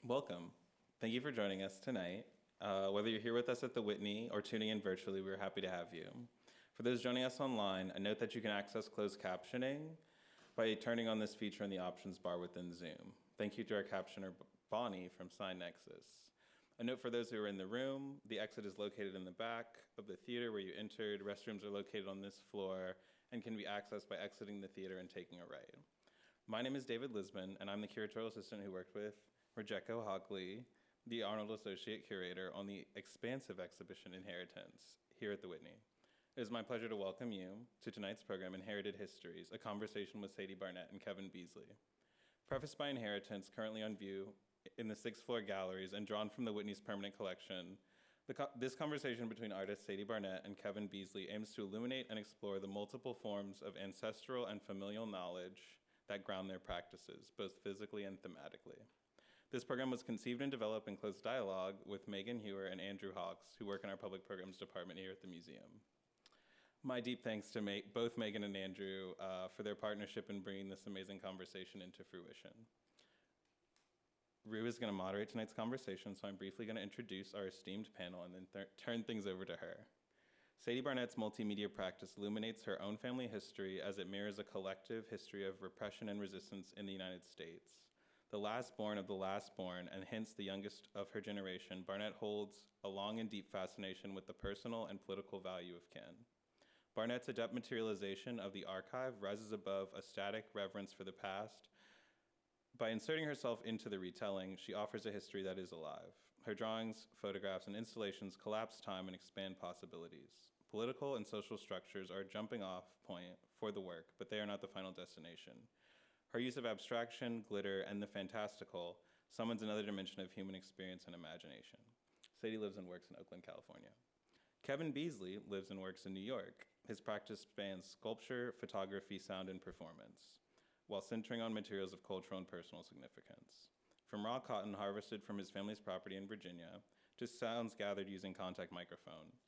Welcome. Thank you for joining us tonight. Whether you're here with us at the Whitney or tuning in virtually, we're happy to have you. For those joining us online, a note that you can access closed captioning by turning on this feature in the options bar within Zoom. Thank you to our captioner, Bonnie from Sign Nexus. A note for those who are in the room, the exit is located in the back of the theater where you entered. Restrooms are located on this floor and can be accessed by exiting the theater and taking a right. My name is David Lisbon, and I'm the curatorial assistant who worked with Rujeko Hockley, the Arnhold Associate Curator, on the expansive exhibition Inheritance here at the Whitney. It is my pleasure to welcome you to tonight's program, Inherited Histories, a conversation with Sadie Barnette and Kevin Beasley. Prefaced by Inheritance, currently on view in the sixth floor galleries and drawn from the Whitney's permanent collection, this conversation between artists Sadie Barnette and Kevin Beasley aims to illuminate and explore the multiple forms of ancestral and familial knowledge that ground their practices, both physically and thematically. This program was conceived and developed in close dialogue with Megan Hewer and Andrew Hawks, who work in our public programs department here at the museum. My deep thanks to both Megan and Andrew for their partnership in bringing this amazing conversation into fruition. Ru is going to moderate tonight's conversation, so I'm briefly going to introduce our esteemed panel and then turn things over to her. Sadie Barnette's multimedia practice illuminates her own family history as it mirrors a collective history of repression and resistance in the United States. The last born of the last born, and hence the youngest of her generation, Barnette holds a long and deep fascination with the personal and political value of kin. Barnette's adept materialization of the archive rises above a static reverence for the past. By inserting herself into the retelling, she offers a history that is alive. Her drawings, photographs, and installations collapse time and expand possibilities. Political and social structures are a jumping off point for the work, but they are not the final destination. Her use of abstraction, glitter, and the fantastical summons another dimension of human experience and imagination. Sadie lives and works in Oakland, California. Kevin Beasley lives and works in New York. His practice spans sculpture, photography, sound, and performance, while centering on materials of cultural and personal significance. From raw cotton harvested from his family's property in Virginia to sounds gathered using contact microphones,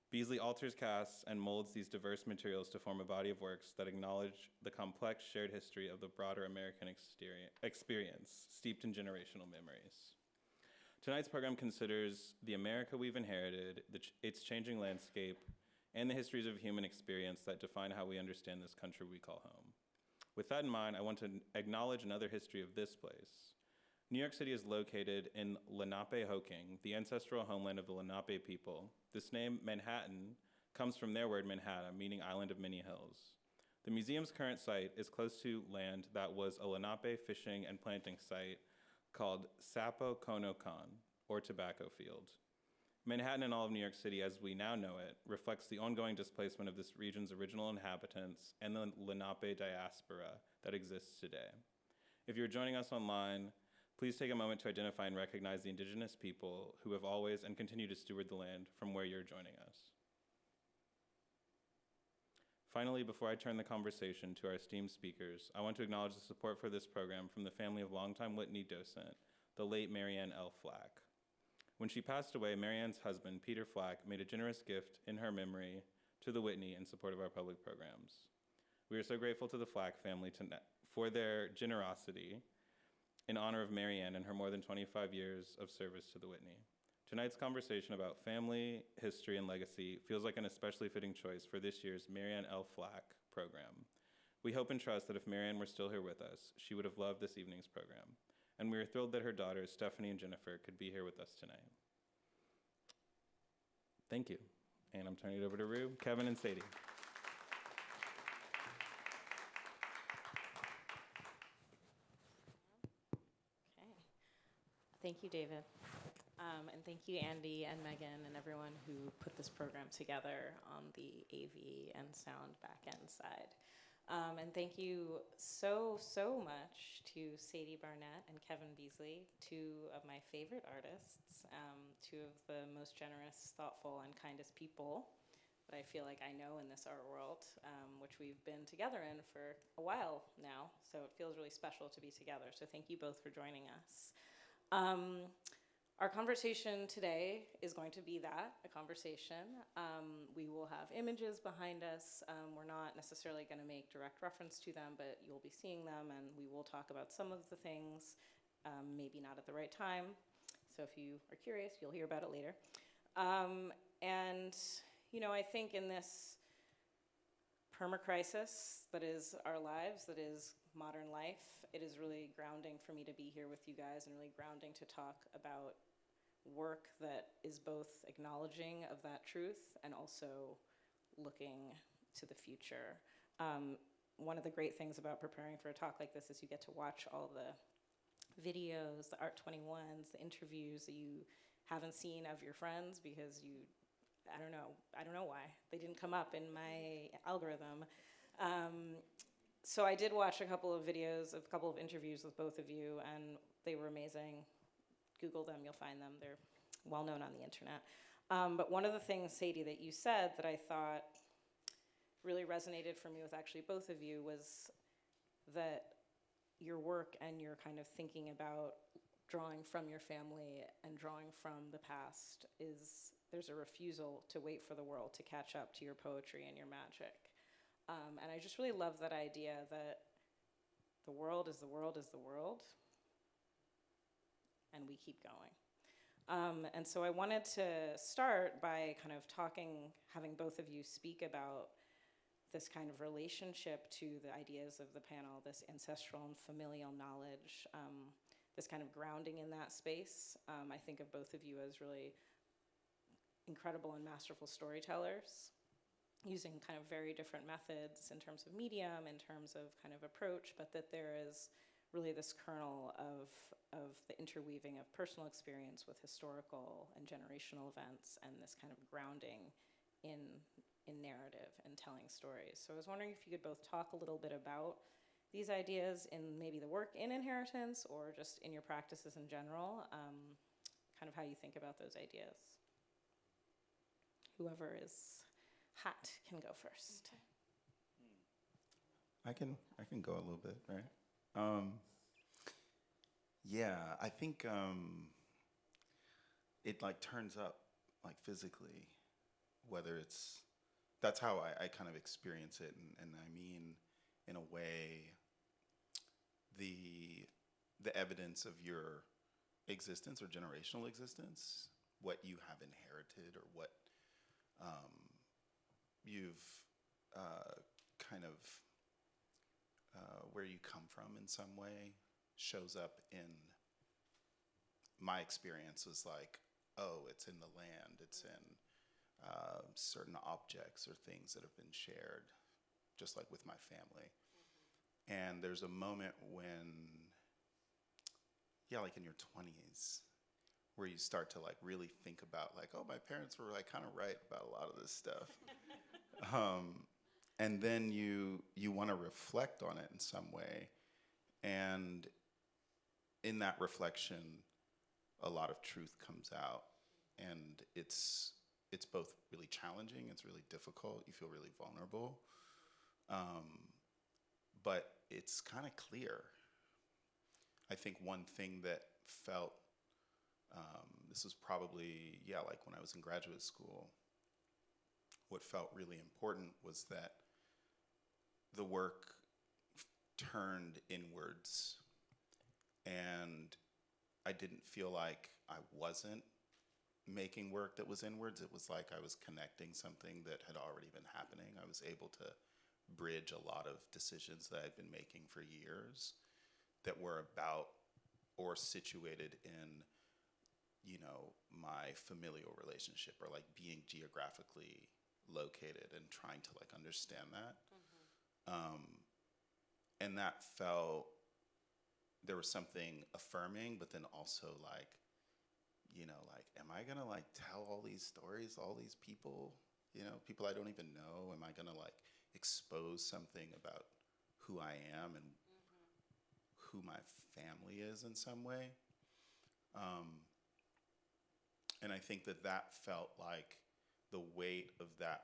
Beasley alters, casts, and molds these diverse materials to form a body of works that acknowledge the complex shared history of the broader American experience, steeped in generational memories. Tonight's program considers the America we've inherited, its changing landscape, and the histories of human experience that define how we understand this country we call home. With that in mind, I want to acknowledge another history of this place. New York City is located in Lenape-Hoking, the ancestral homeland of the Lenape people. This name, Manhattan, comes from their word Manhattan, meaning island of many hills. The museum's current site is close to land that was a Lenape fishing and planting site called Sapo Konokan, or Tobacco Field. Manhattan and all of New York City, as we now know it, reflects the ongoing displacement of this region's original inhabitants and the Lenape diaspora that exists today. If you're joining us online, please take a moment to identify and recognize the indigenous people who have always and continue to steward the land from where you're joining us. Finally, before I turn the conversation to our esteemed speakers, I want to acknowledge the support for this program from the family of longtime Whitney docent, the late Marianne L. Flack. When she passed away, Marianne's husband, Peter Flack, made a generous gift in her memory to the Whitney in support of our public programs. We are so grateful to the Flack family for their generosity in honor of Marianne and her more than 25 years of service to the Whitney. Tonight's conversation about family, history, and legacy feels like an especially fitting choice for this year's Marianne L. Flack program. We hope and trust that if Marianne were still here with us, she would have loved this evening's program. And we are thrilled that her daughters, Stephanie and Jennifer, could be here with us tonight. Thank you. And I'm turning it over to Ru, Kevin, and Sadie. Thank you, David. And thank you, Andy and Megan and everyone who put this program together on the AV and sound back-end side. And thank you so much to Sadie Barnette and Kevin Beasley, two of my favorite artists, two of the most generous, thoughtful, and kindest people that I feel like I know in this art world, which we've been together in for a while now. So it feels really special to be together. So thank you both for joining us. Our conversation today is going to be a conversation. We will have images behind us. We're not necessarily going to make direct reference to them, but you'll be seeing them, and we will talk about some of the things, maybe not at the right time. So if you are curious, you'll hear about it later. And, you know, I think in this permacrisis that is our lives, that is modern life, it is really grounding for me to be here with you guys and really grounding to talk about work that is both acknowledging of that truth and also looking to the future. One of the great things about preparing for a talk like this is you get to watch all the videos, the Art 21s, the interviews that you haven't seen of your friends because I don't know why. They didn't come up in my algorithm. So I did watch a couple of videos, a couple of interviews with both of you, and they were amazing. Google them, you'll find them. They're well known on the internet. But one of the things, Sadie, that you said that I thought really resonated for me with actually both of you was that your work and your kind of thinking about drawing from your family and drawing from the past there's a refusal to wait for the world to catch up to your poetry and your magic. And I just really love that idea that the world is the world is the world, and we keep going. And so I wanted to start by kind of having both of you speak about this kind of relationship to the ideas of the panel, this ancestral and familial knowledge, this kind of grounding in that space. I think of both of you as really incredible and masterful storytellers, using kind of very different methods in terms of medium, in terms of kind of approach, but that there is really this kernel of the interweaving of personal experience with historical and generational events, and this kind of grounding in narrative and telling stories. So I was wondering if you could both talk a little bit about these ideas in maybe the work in inheritance or just in your practices in general, kind of how you think about those ideas. Whoever is hot can go first. I can go a little bit, right? Yeah, I think it like turns up like physically, whether that's how I kind of experience it, and I mean in a way the evidence of your existence or generational existence, what you have inherited or what you've kind of where you come from in some way shows up in my experience was like, oh, it's in the land, it's in certain objects or things that have been shared, just like with my family. And there's a moment when, yeah, like in your 20s, where you start to like really think about like, oh, my parents were like kind of right about a lot of this stuff. And then you want to reflect on it in some way. And in that reflection, a lot of truth comes out. And it's both really challenging, it's really difficult, you feel really vulnerable. But it's kind of clear. I think one thing that felt, this was probably, yeah, like when I was in graduate school, what felt really important was that the work turned inwards, and I didn't feel like I wasn't making work that was inwards. It was like I was connecting something that had already been happening. I was able to bridge a lot of decisions that I'd been making for years that were about or situated in, you know, my familial relationship, or like being geographically located and trying to like understand that. And that felt, there was something affirming, but then also like, you know, like, am I gonna like tell all these stories, all these people, you know, people I don't even know? Am I gonna like expose something about who I am and who my family is in some way? And I think that felt like the weight of that,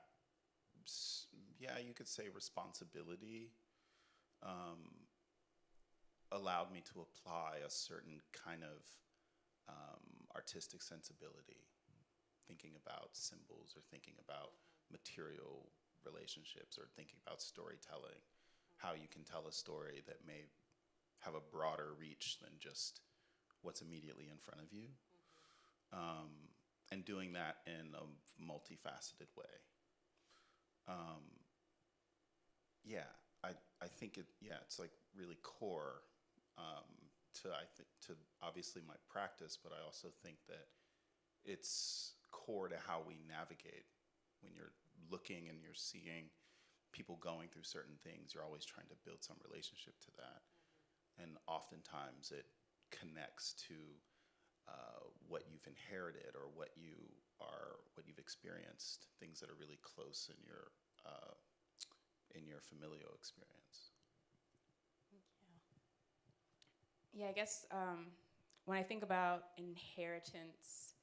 yeah, you could say responsibility, allowed me to apply a certain kind of artistic sensibility, thinking about symbols or thinking about material relationships or thinking about storytelling, how you can tell a story that may have a broader reach than just what's immediately in front of you, and doing that in a multifaceted way. Yeah, I think it's like really core to obviously my practice, but I also think that it's core to how we navigate. When you're looking and you're seeing people going through certain things, you're always trying to build some relationship to that. And oftentimes it connects to what you've inherited or what you've experienced, things that are really close in your familial experience. Yeah, I guess when I think about inheritance,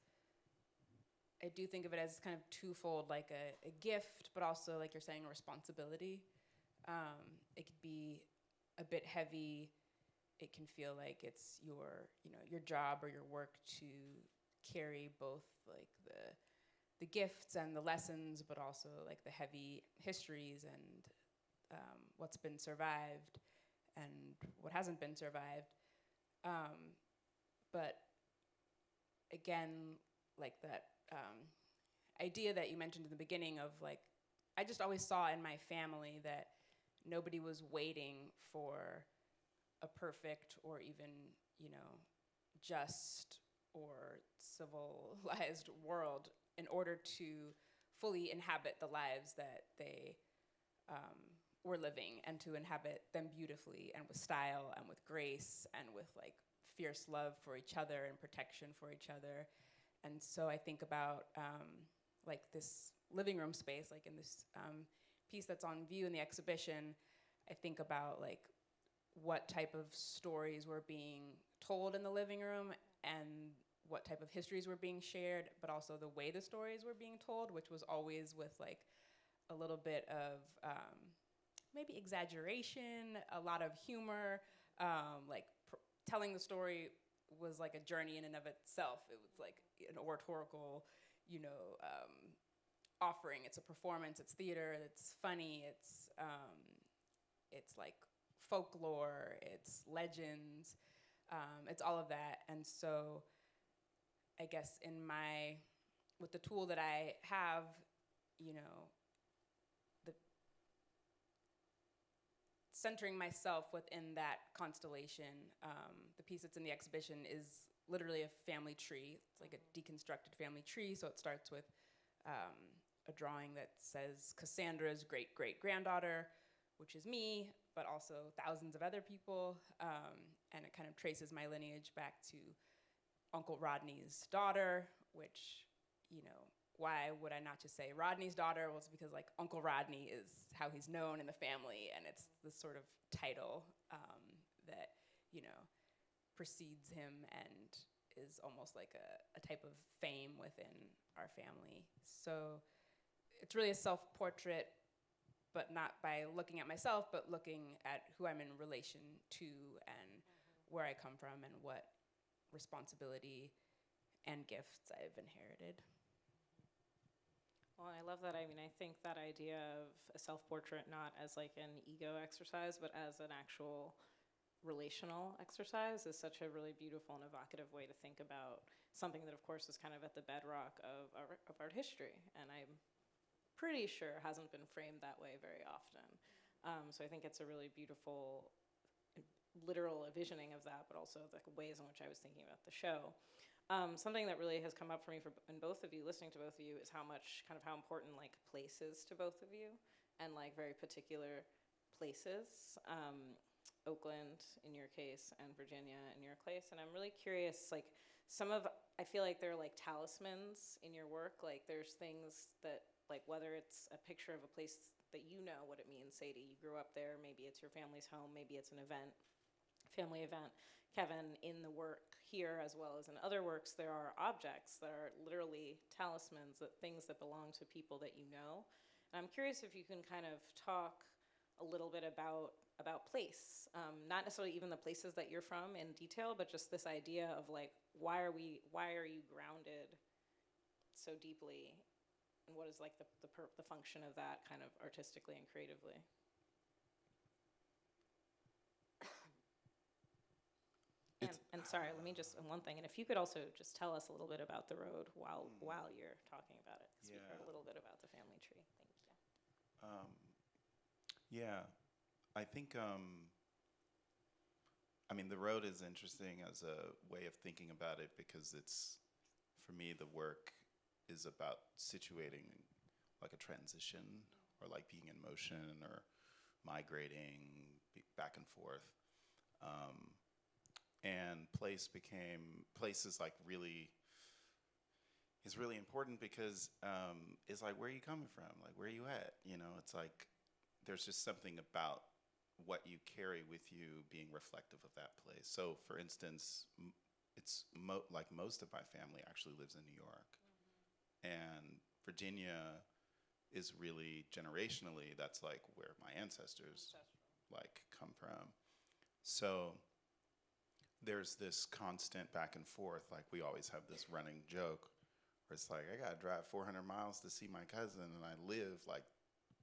I do think of it as kind of twofold, like a gift, but also, like you're saying, a responsibility. It could be a bit heavy. It can feel like it's your job or your work to carry both like the gifts and the lessons, but also like the heavy histories and what's been survived and what hasn't been survived. But again, like that idea that you mentioned in the beginning of like, I just always saw in my family that nobody was waiting for a perfect or even, just or civilized world in order to fully inhabit the lives that they were living, and to inhabit them beautifully and with style and with grace and with like fierce love for each other and protection for each other. And so I think about like this living room space, like in this piece that's on view in the exhibition, I think about like what type of stories were being told in the living room and what type of histories were being shared, but also the way the stories were being told, which was always with like a little bit of maybe exaggeration, a lot of humor, telling the story was like a journey in and of itself. It was like an oratorical, offering. It's a performance, it's theater, it's funny, it's like folklore, it's legends, it's all of that. And so I guess with the tool that I have, the centering myself within that constellation, the piece that's in the exhibition is literally a family tree. It's like a deconstructed family tree. So it starts with a drawing that says Cassandra's great-great-granddaughter, which is me, but also thousands of other people. And it kind of traces my lineage back to Uncle Rodney's daughter, which, why would I not just say Rodney's daughter? Well, it's because like Uncle Rodney is how he's known in the family, and it's this sort of title that, precedes him and is almost like a type of fame within our family. So it's really a self-portrait, but not by looking at myself, but looking at who I'm in relation to and where I come from and what responsibility and gifts I've inherited. Well, I love that. I think that idea of a self-portrait not as like an ego exercise, but as an actual relational exercise is such a really beautiful and evocative way to think about something that, of course, is kind of at the bedrock of art history, and I'm pretty sure hasn't been framed that way very often. So I think it's a really beautiful, literal envisioning of that, but also the ways in which I was thinking about the show. Something that really has come up for me in both of you, listening to both of you, is how important like place is to both of you, and like very particular places. Oakland in your case and Virginia in your case. And I'm really curious, like I feel like they're like talismans in your work. Like there's things that, like whether it's a picture of a place that you know what it means, Sadie, you grew up there, maybe it's your family's home, maybe it's an event, family event. Kevin, in the work here as well as in other works, there are objects that are literally talismans, things that belong to people that you know. And I'm curious if you can kind of talk a little bit about place, not necessarily even the places that you're from in detail, but just this idea of like, why are you grounded so deeply, and what is like the function of that kind of artistically and creatively? And sorry, let me just, one thing, and if you could also just tell us a little bit about the road while you're talking about it, because we heard a little bit about the family tree. Thank you. Yeah, I think, I mean, the road is interesting as a way of thinking about it because it's, for me, the work is about situating like a transition or like being in motion or migrating back and forth. And place is like really important because it's like, where are you coming from? Like, where are you at? You know, it's like, there's just something about what you carry with you being reflective of that place. So for instance, it's like most of my family actually lives in New York. And Virginia is really generationally, that's like where my ancestors like come from. So there's this constant back and forth. Like we always have this running joke where it's like, I gotta drive 400 miles to see my cousin and I live like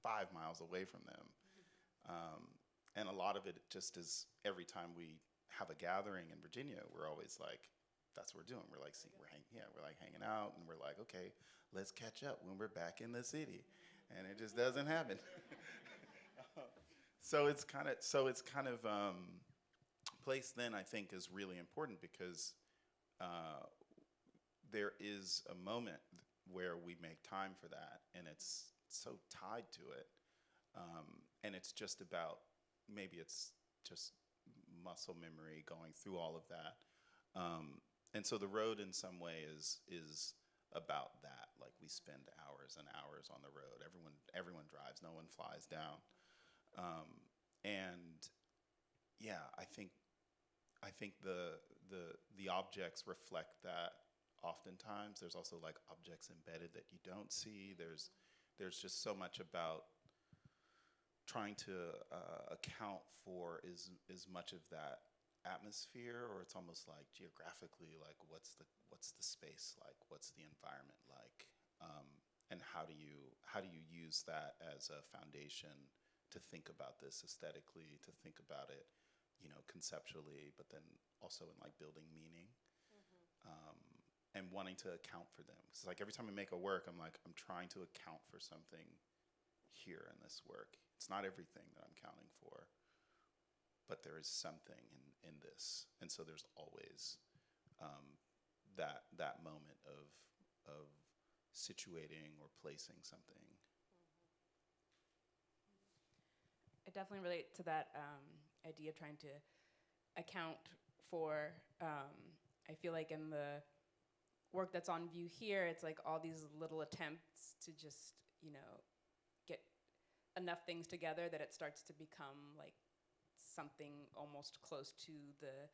5 miles away from them. And a lot of it just is every time we have a gathering in Virginia, we're always like, that's what we're doing. We're like, see, we're like hanging out and we're like, okay, let's catch up when we're back in the city. And it just doesn't happen. So it's kind of place then I think is really important because there is a moment where we make time for that and it's so tied to it. And it's just about, maybe it's just muscle memory going through all of that. And so the road in some way is about that. Like we spend hours and hours on the road. Everyone drives, no one flies down. And yeah, I think the objects reflect that oftentimes. There's also like objects embedded that you don't see. There's just so much about trying to account for as much of that atmosphere, or it's almost like geographically, like what's the space like, what's the environment like, and how do you use that as a foundation to think about this aesthetically, to think about it, you know, conceptually, but then also in like building meaning, and wanting to account for them. It's like every time I make a work, I'm trying to account for something here in this work. It's not everything that I'm counting for, but there is something in this, and so there's always that moment of situating or placing something. I definitely relate to that idea of trying to account for. I feel like in the work that's on view here, it's like all these little attempts to just, you know, get enough things together that it starts to become like something almost close to the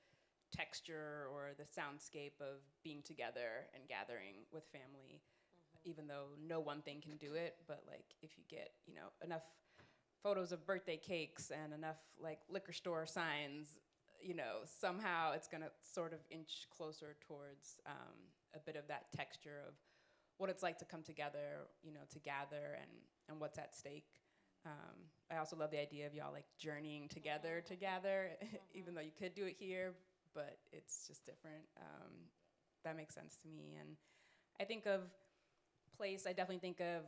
texture or the soundscape of being together and gathering with family, even though no one thing can do it. But like if you get, you know, enough photos of birthday cakes and enough like liquor store signs, you know, somehow it's gonna sort of inch closer towards a bit of that texture of what it's like to come together, you know, to gather and what's at stake. I also love the idea of y'all like journeying together, even though you could do it here, but it's just different. That makes sense to me. And I think of place, I definitely think of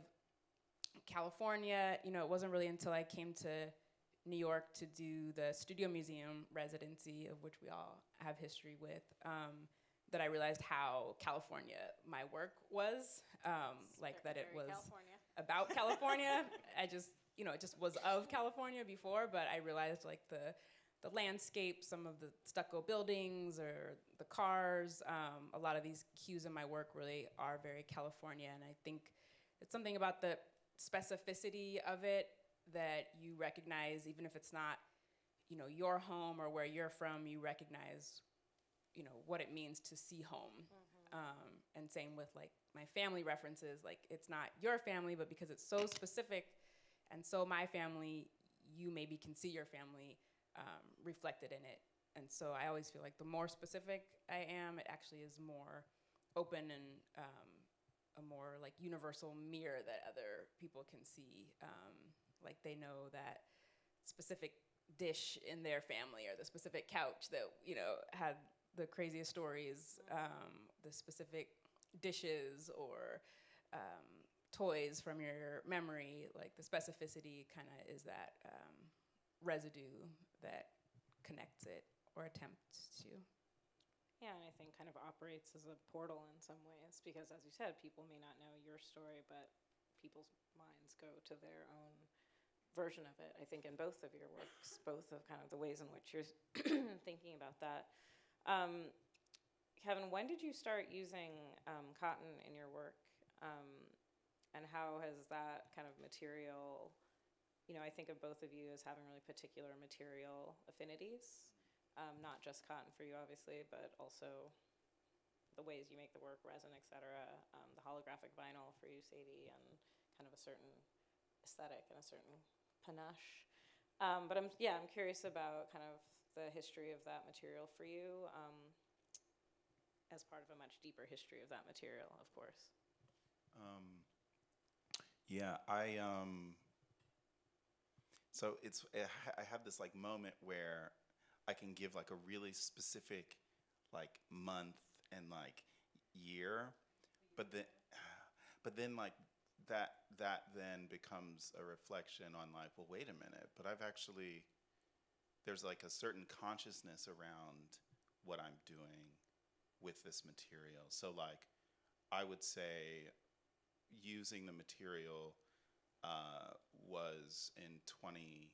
California. You know, it wasn't really until I came to New York to do the Studio Museum residency, of which we all have history with, that I realized how California my work was, like that it was California. about California. You know, it just was of California before, but I realized like the landscape, some of the stucco buildings or the cars, a lot of these cues in my work really are very California, and I think it's something about the specificity of it that you recognize, even if it's not, you know, your home or where you're from, you recognize, you know, what it means to see home. And same with like my family references, like it's not your family, but because it's so specific and so my family, you maybe can see your family reflected in it. And so I always feel like the more specific I am, it actually is more open and a more like universal mirror that other people can see. Like they know that specific dish in their family or the specific couch that, you know, had the craziest stories, the specific dishes or toys from your memory, like the specificity kind of is that residue that connects it or attempts to. Yeah, and I think kind of operates as a portal in some ways because, as you said, people may not know your story, but people's minds go to their own version of it. I think in both of your works, both of kind of the ways in which you're thinking about that. Kevin, when did you start using cotton in your work? And how has that kind of material, I think of both of you as having really particular material affinities. Not just cotton for you, obviously, but also the ways you make the work, resin, et cetera, the holographic vinyl for you, Sadie, and kind of a certain aesthetic and a certain panache. But I'm curious about kind of the history of that material for you as part of a much deeper history of that material, of course. So I have this like moment where I can give like a really specific like month and like year, but then like that then becomes a reflection on like, well, wait a minute, but there's like a certain consciousness around what I'm doing with this material. So like I would say using the material was in 2011,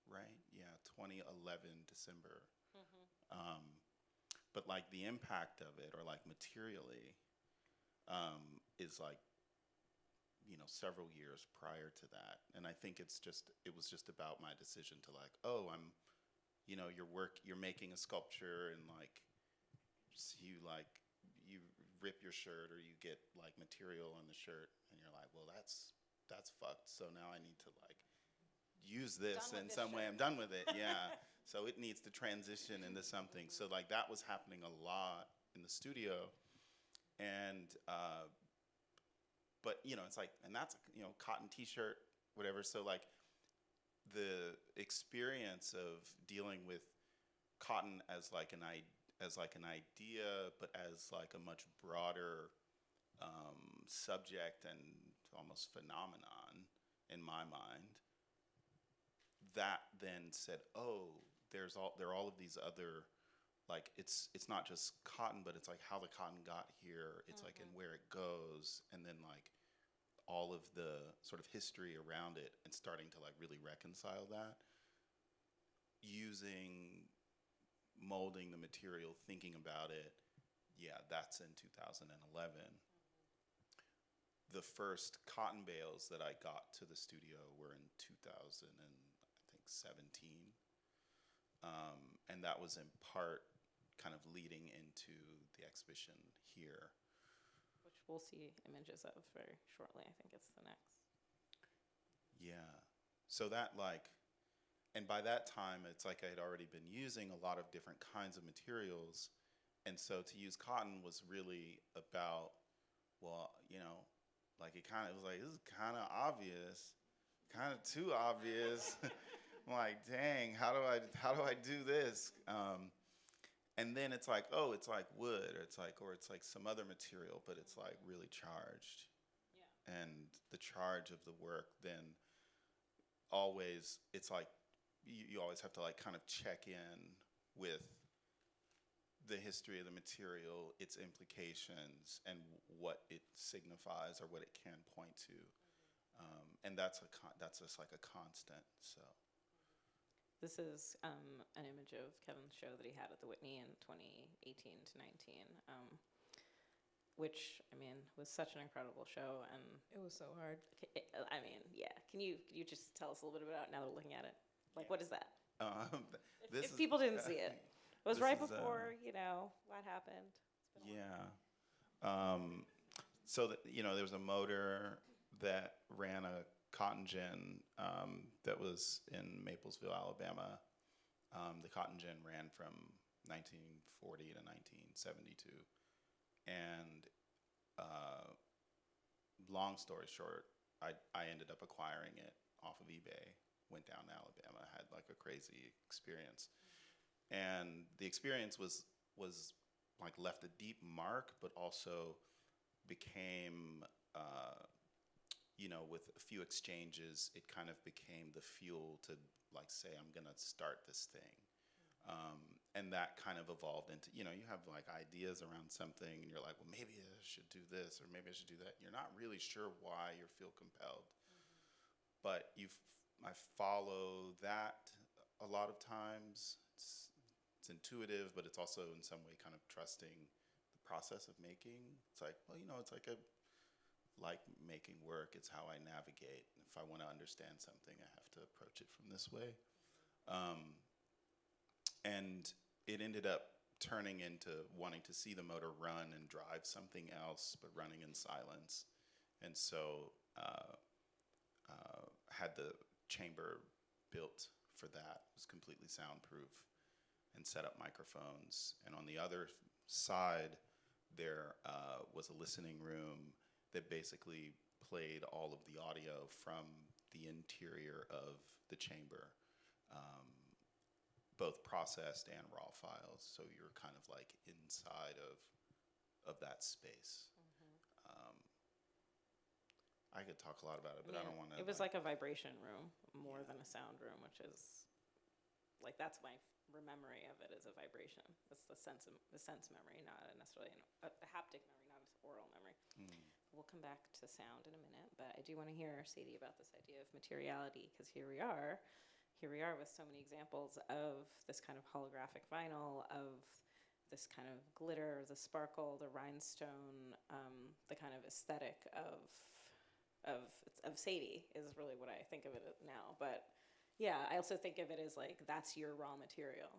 right? Yeah, 2011 December. But like the impact of it, or like materially, is like, several years prior to that. And I think it was just about my decision to like, oh, you're making a sculpture and like, you rip your shirt or you get like material on the shirt and you're like, well, that's fucked. So now I need to like use this in some way. I'm done with it. Yeah. So it needs to transition into something. So like that was happening a lot in the studio. And, but it's like, and that's, cotton t-shirt, whatever. So like the experience of dealing with cotton as like an idea, but as like a much broader subject and almost phenomenon in my mind, that then said, oh, there are all of these other, like it's not just cotton, but it's like how the cotton got here. It's like and where it goes, and then like all of the sort of history around it, and starting to like really reconcile that using molding the material, thinking about it. Yeah, that's in 2011. The first cotton bales that I got to the studio were in 2017. And that was in part kind of leading into the exhibition here. Which we'll see images of very shortly. I think it's the next. Yeah. So that like, and by that time, it's like I had already been using a lot of different kinds of materials. And so to use cotton was really about, well, like it was like, this is kind of obvious, kind of too obvious. I'm like, dang, how do I do this? And then it's like, oh, it's like wood, or it's like some other material, but it's like really charged. Yeah. And the charge of the work then always, it's like, you always have to like kind of check in with the history of the material, its implications, and what it signifies or what it can point to. And that's just like a constant, so. This is an image of Kevin's show that he had at the Whitney in 2018 to 19, which, I mean, was such an incredible show. And it was so hard. I mean, yeah. Can you just tell us a little bit about it now that we're looking at it? Like, what is that? If people didn't see it. It was right before, what happened. Yeah. So, there was a motor that ran a cotton gin that was in Maplesville, Alabama. The cotton gin ran from 1940 to 1972. And long story short, I ended up acquiring it off of eBay, went down to Alabama, had like a crazy experience. And the experience was like left a deep mark, but also became, with a few exchanges, it kind of became the fuel to like say, I'm gonna start this thing. And that kind of evolved into, you have like ideas around something and you're like, well, maybe I should do this or maybe I should do that. You're not really sure why you feel compelled. But I follow that a lot of times. It's intuitive, but it's also in some way kind of trusting the process of making. It's like, well, it's like making work. It's how I navigate. If I want to understand something, I have to approach it from this way. And it ended up turning into wanting to see the motor run and drive something else, but running in silence. And so had the chamber built for that. It was completely soundproof and set up microphones. And on the other side, there was a listening room that basically played all of the audio from the interior of the chamber, both processed and raw files. So you're kind of like inside of that space. I could talk a lot about it, but I don't want to. It was like a vibration room more than a sound room, which is like that's my memory of it as a vibration. It's the sense memory, not necessarily a haptic memory, not an oral memory. We'll come back to sound in a minute, but I do want to hear Sadie about this idea of materiality, because here we are with so many examples of this kind of holographic vinyl, of this kind of glitter, the sparkle, the rhinestone, the kind of aesthetic of Sadie is really what I think of it now. But yeah, I also think of it as like that's your raw material,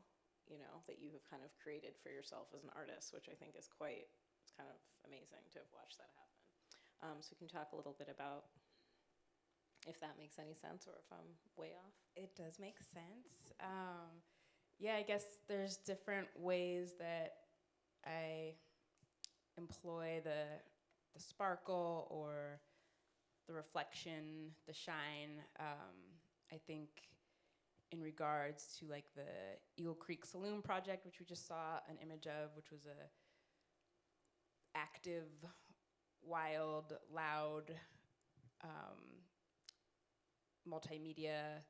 that you have kind of created for yourself as an artist, which I think is it's kind of amazing to have watched that happen. So we can talk a little bit about if that makes any sense or if I'm way off. It does make sense. I guess there's different ways that I employ the sparkle or the reflection, the shine. I think in regards to like the Eagle Creek Saloon project, which we just saw an image of, which was a active, wild, loud, multimedia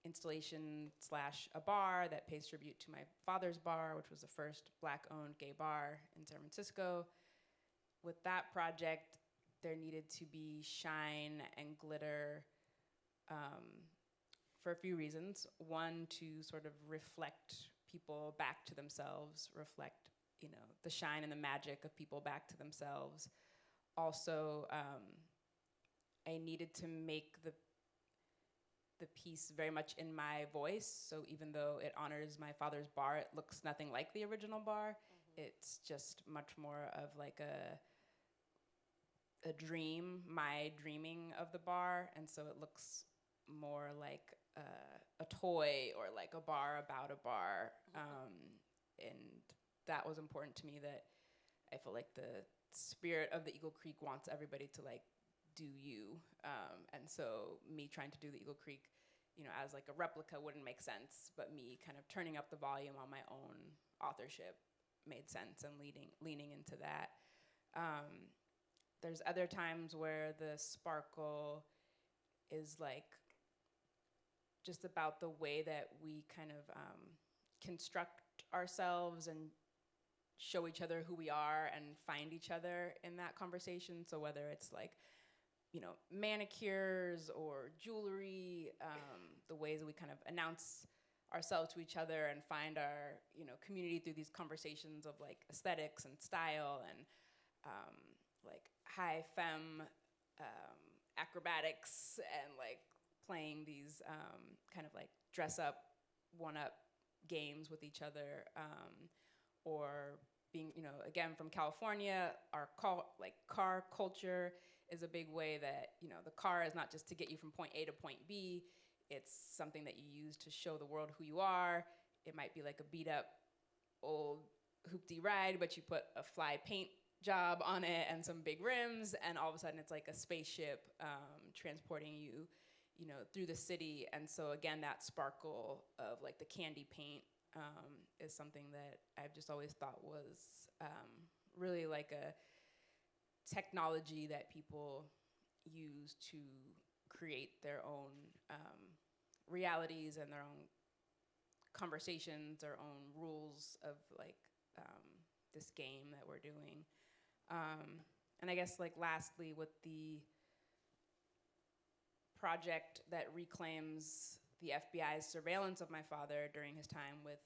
installation / a bar that pays tribute to my father's bar, which was the first Black-owned gay bar in San Francisco. With that project, there needed to be shine and glitter for a few reasons. One, to sort of reflect people back to themselves, reflect, the shine and the magic of people back to themselves. Also, I needed to make the piece very much in my voice. So even though it honors my father's bar, it looks nothing like the original bar. It's just much more of like a dream, my dreaming of the bar. And so it looks more like a toy or like a bar about a bar. And that was important to me, that I feel like the spirit of the Eagle Creek wants everybody to like do you. And so me trying to do the Eagle Creek, as like a replica wouldn't make sense, but me kind of turning up the volume on my own authorship made sense, and leaning into that. There's other times where the sparkle is like just about the way that we kind of construct ourselves and show each other who we are and find each other in that conversation. So whether it's like, manicures or jewelry, the ways that we kind of announce ourselves to each other and find our, community through these conversations of like aesthetics and style and like high femme acrobatics and like playing these kind of like dress up, one up games with each other, or being, again from California, our car culture is a big way that, the car is not just to get you from point A to point B. It's something that you use to show the world who you are. It might be like a beat up old hoopty ride, but you put a fly paint job on it and some big rims, and all of a sudden it's like a spaceship transporting you, you know, through the city. And so again, that sparkle of like the candy paint is something that I've just always thought was really like a technology that people use to create their own realities and their own conversations, their own rules of like this game that we're doing. And I guess like lastly, with the project that reclaims the FBI's surveillance of my father during his time with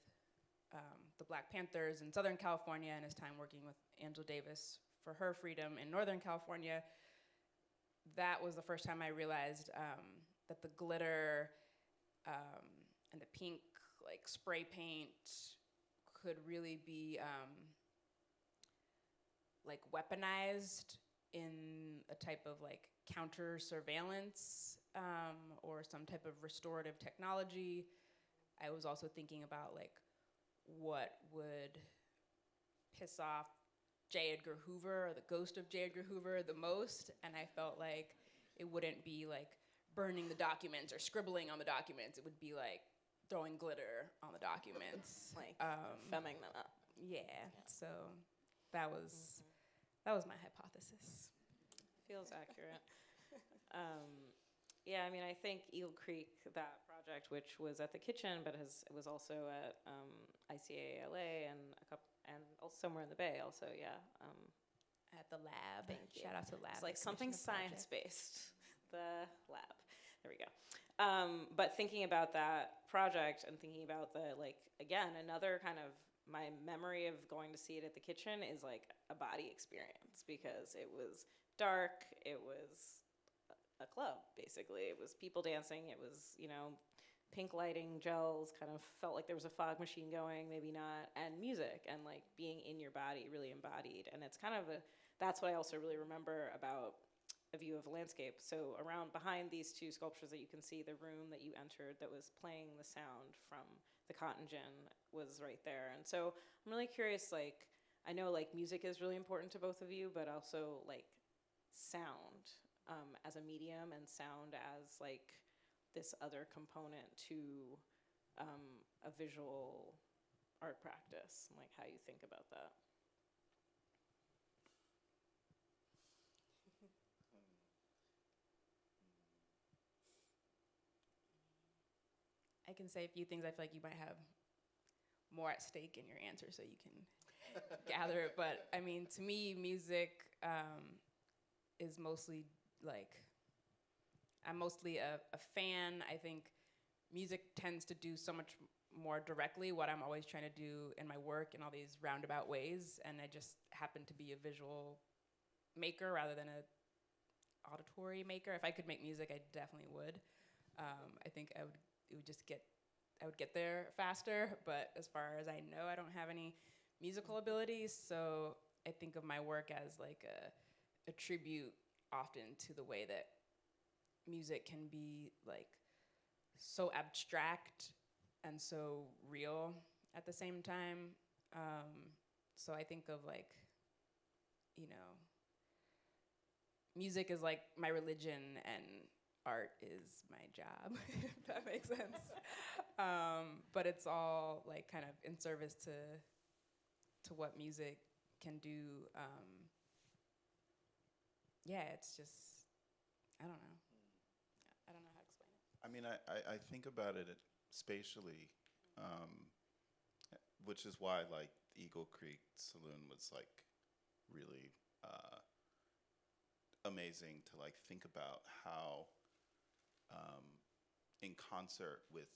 the Black Panthers in Southern California and his time working with Angela Davis for her freedom in Northern California, that was the first time I realized that the glitter and the pink like spray paint could really be like weaponized in a type of like counter surveillance or some type of restorative technology. I was also thinking about like what would piss off J. Edgar Hoover or the ghost of J. Edgar Hoover the most, and I felt like it wouldn't be like burning the documents or scribbling on the documents. It would be like throwing glitter on the documents, Like femming them up. Yeah. So that was my hypothesis. Feels accurate. Yeah, I mean, I think Eagle Creek, that project, which was at the kitchen, but it was also at ICA LA and also somewhere in the Bay. Also, yeah. At the lab. Thank you. Shout out to the lab. It's like something Commissioner project. science-based. The lab. There we go. But thinking about that project and thinking about the, like, again, another kind of, my memory of going to see it at the kitchen is like a body experience because it was dark, it was a club, basically. It was people dancing, it was, you know, pink lighting, gels, kind of felt like there was a fog machine going, maybe not, and music, and like being in your body, really embodied. And it's kind of that's what I also really remember about a view of a landscape. So around behind these two sculptures that you can see, the room that you entered that was playing the sound from the cotton gin was right there. And so I'm really curious, like, I know like music is really important to both of you, but also like sound as a medium and sound as like this other component to a visual art practice, and like how you think about that. I can say a few things. I feel like you might have more at stake in your answer, so you can gather it. But I mean, to me, music is mostly like, I'm mostly a fan. I think music tends to do so much more directly what I'm always trying to do in my work in all these roundabout ways, and I just happen to be a visual maker rather than a auditory maker. If I could make music, I definitely would. I think I would get there faster, but as far as I know, I don't have any musical abilities, so I think of my work as like a tribute often to the way that music can be like so abstract and so real at the same time. So I think of like, you know, music is like my religion and art is my job, if that makes sense. But it's all like kind of in service to what music can do. Yeah, it's just, I don't know. I don't know how to explain it. I mean, I think about it spatially, which is why like Eagle Creek Saloon was like really amazing to like think about how in concert with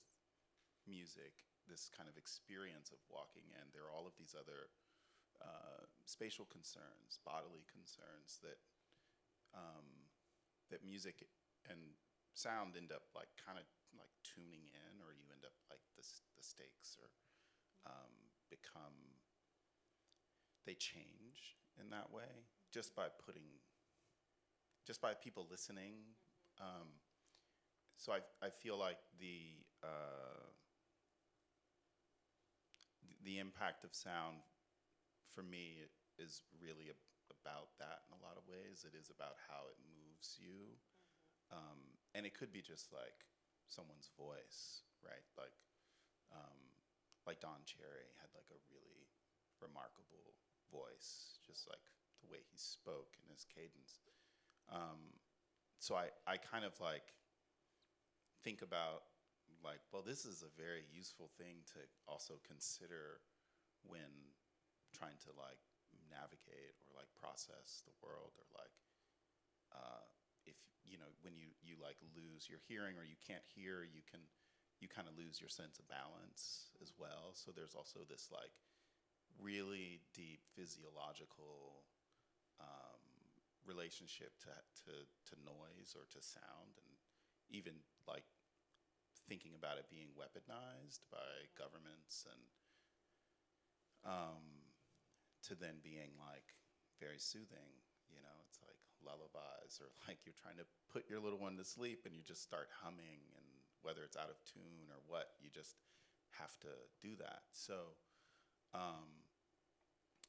music, this kind of experience of walking in, there are all of these other spatial concerns, bodily concerns that that music and sound end up like kind of like tuning in, or you end up like the stakes or they change in that way just by people listening. So I feel like the impact of sound for me is really a about that in a lot of ways. It is about how it moves you. And it could be just like someone's voice, right? Like Don Cherry had like a really remarkable voice, just like the way he spoke and his cadence. So I kind of like think about like, well, this is a very useful thing to also consider when trying to like navigate or like process the world, or like if you know, when you like lose your hearing or you can't hear, you kind of lose your sense of balance as well. So there's also this like really deep physiological relationship to noise or to sound, and even like thinking about it being weaponized by governments, and to then being like very soothing. You know, it's like lullabies, or like you're trying to put your little one to sleep and you just start humming, and whether it's out of tune or what, you just have to do that. So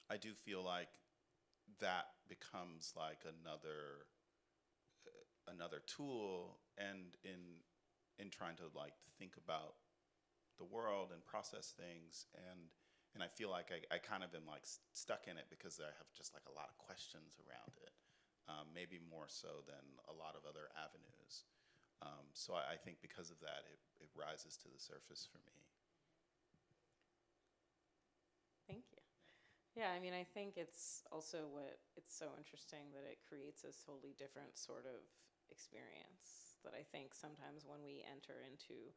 I do feel like that becomes like another tool, and in trying to like think about the world and process things, and I feel like I kind of am like stuck in it because I have just like a lot of questions around it, maybe more so than a lot of other avenues. So I think because of that, it rises to the surface for me. Thank you. Yeah, I mean, I think it's also it's so interesting that it creates this totally different sort of experience that I think sometimes when we enter into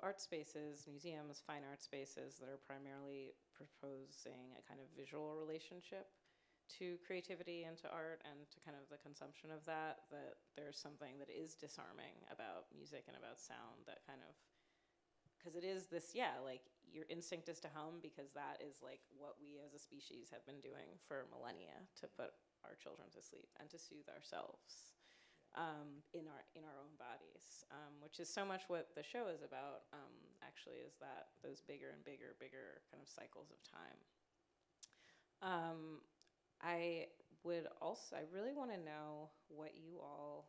art spaces, museums, fine art spaces that are primarily proposing a kind of visual relationship to creativity and to art and to kind of the consumption of that there's something that is disarming about music and about sound, that kind of, because it is this, like your instinct is to hum because that is like what we as a species have been doing for millennia, to put our children to sleep and to soothe ourselves in our own bodies, which is so much what the show is about, actually, is that those bigger and bigger kind of cycles of time. I really want to know what you all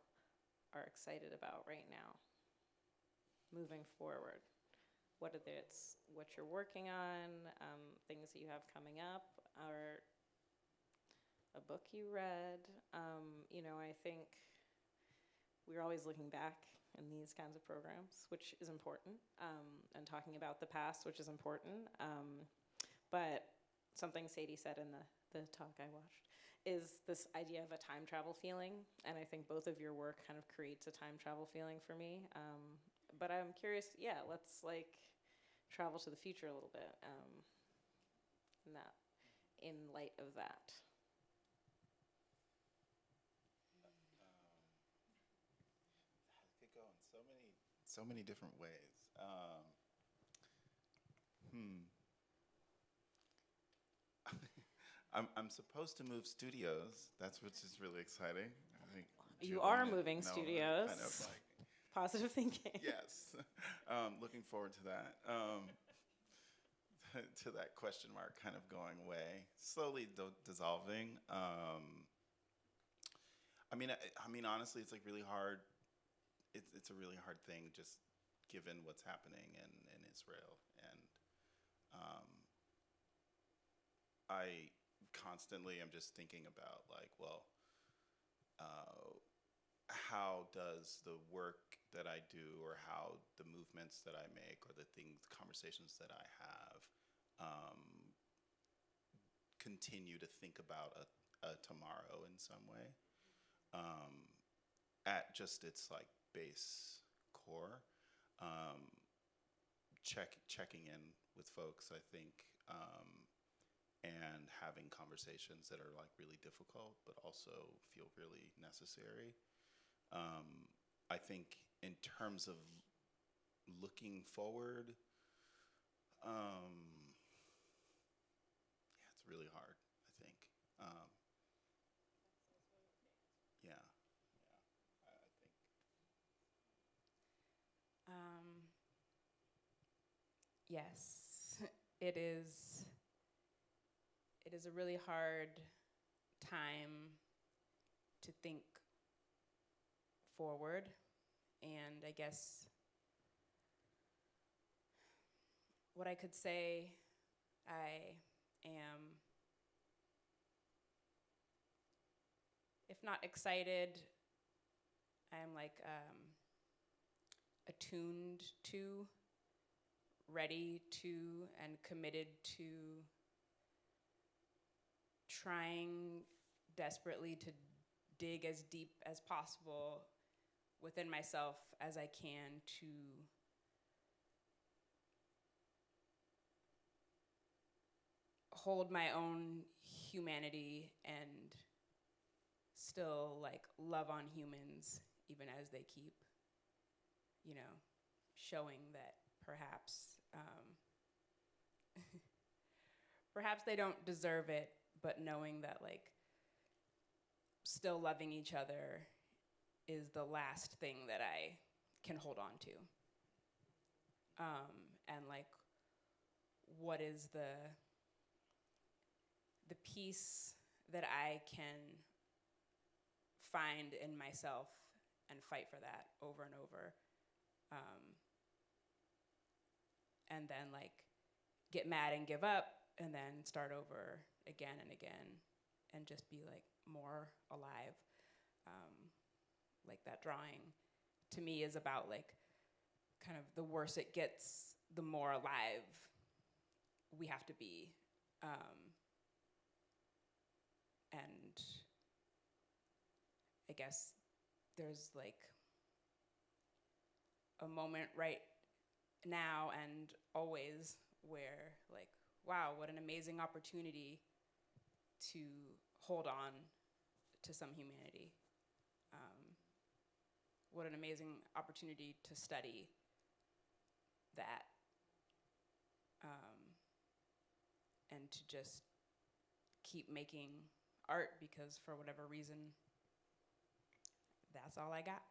are excited about right now, moving forward. What you're working on, things that you have coming up, or a book you read. I think we're always looking back in these kinds of programs, which is important, and talking about the past, which is important. But something Sadie said in the talk I watched is this idea of a time travel feeling, and I think both of your work kind of creates a time travel feeling for me. But I'm curious, let's like travel to the future a little bit, in light of that. It could go in so many different ways. I'm supposed to move studios. That's which is really exciting. I think You Julie are and moving Noah studios. Kind of like, Positive thinking. yes. Looking forward to that. To that question mark kind of going away, slowly dissolving. I mean, honestly, it's like really hard. It's a really hard thing, just given what's happening in Israel, and I constantly am just thinking about like, well, how does the work that I do, or how the movements that I make, or the conversations that I have, continue to think about a tomorrow in some way, at just its like base core, checking in with folks, I think, and having conversations that are like really difficult but also feel really necessary. I think in terms of looking forward, it's really hard, I think. I think. Yes, it is a really hard time to think forward. And I guess what I could say, I am, if not excited, I am like attuned to, ready to, and committed to trying desperately to dig as deep as possible within myself as I can to hold my own humanity and still like love on humans even as they keep, you know, showing that perhaps perhaps they don't deserve it, but knowing that like still loving each other is the last thing that I can hold on to. And like, what is the peace that I can find in myself and fight for that over and over. And then like get mad and give up and then start over again and again and just be like more alive. Like that drawing to me is about like kind of the worse it gets, the more alive we have to be. And I guess there's like a moment right now and always where like, wow, what an amazing opportunity to hold on to some humanity. What an amazing opportunity to study that. And to just keep making art because for whatever reason, that's all I got.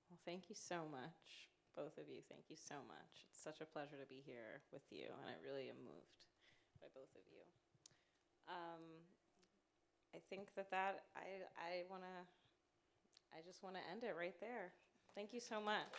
Well, thank you so much, both of you. Thank you so much. It's such a pleasure to be here with you, and I really am moved by both of you. I think I just want to end it right there. Thank you so much.